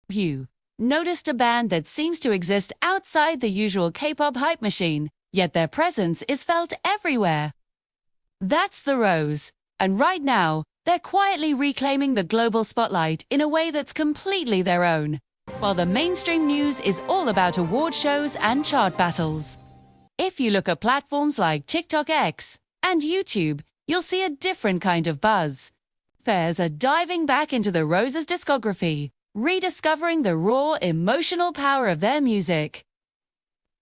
You noticed a band that seems to exist outside the usual K-pop hype machine, yet their presence is felt everywhere. That's the Rose, and right now, they're quietly reclaiming the global spotlight in a way that's completely their own, while the mainstream news is all about award shows and chart battles. If you look at platforms like TikTok X and YouTube, you'll see a different kind of buzz. Fans are diving back into the Rose's discography, rediscovering the raw, emotional power of their music.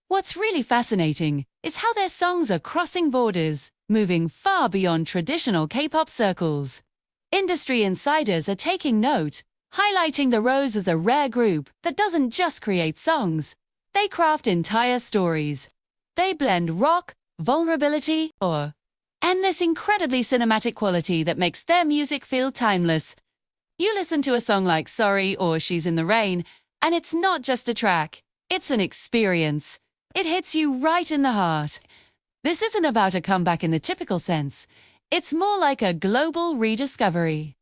What's really fascinating is how their songs are crossing borders, moving far beyond traditional K-pop circles. Industry insiders are taking note, highlighting the Rose as a rare group that doesn't just create songs. They craft entire stories. They blend rock, vulnerability, and this incredibly cinematic quality that makes their music feel timeless. You listen to a song like Sorry or She's in the Rain, and it's not just a track, it's an experience. It hits you right in the heart. This isn't about a comeback in the typical sense. It's more like a global rediscovery.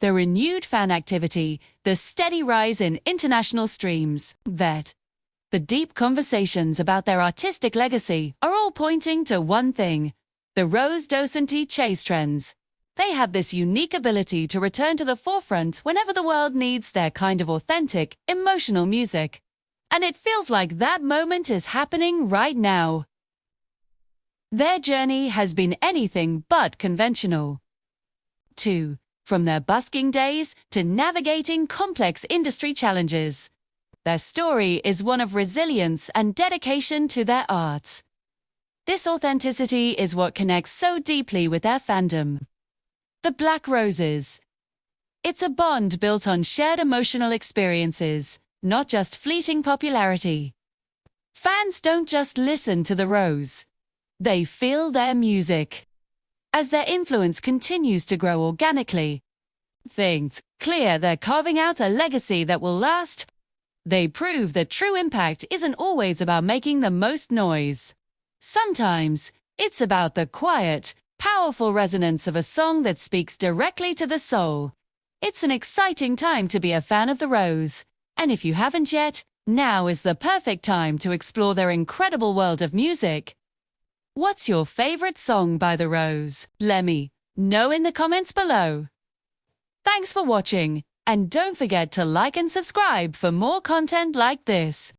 The renewed fan activity, the steady rise in international streams, the deep conversations about their artistic legacy are all pointing to one thing: the Rose Docenti chase trends. They have this unique ability to return to the forefront whenever the world needs their kind of authentic, emotional music. And it feels like that moment is happening right now. Their journey has been anything but conventional. From their busking days to navigating complex industry challenges, their story is one of resilience and dedication to their art. This authenticity is what connects so deeply with their fandom. The Black Roses. It's a bond built on shared emotional experiences, not just fleeting popularity. Fans don't just listen to the Rose. They feel their music. As their influence continues to grow organically, it's clear they're carving out a legacy that will last. They prove that true impact isn't always about making the most noise. Sometimes, it's about the quiet, powerful resonance of a song that speaks directly to the soul. It's an exciting time to be a fan of the Rose. And if you haven't yet, now is the perfect time to explore their incredible world of music. What's your favorite song by the Rose? Let me know in the comments below. Thanks for watching, and don't forget to like and subscribe for more content like this.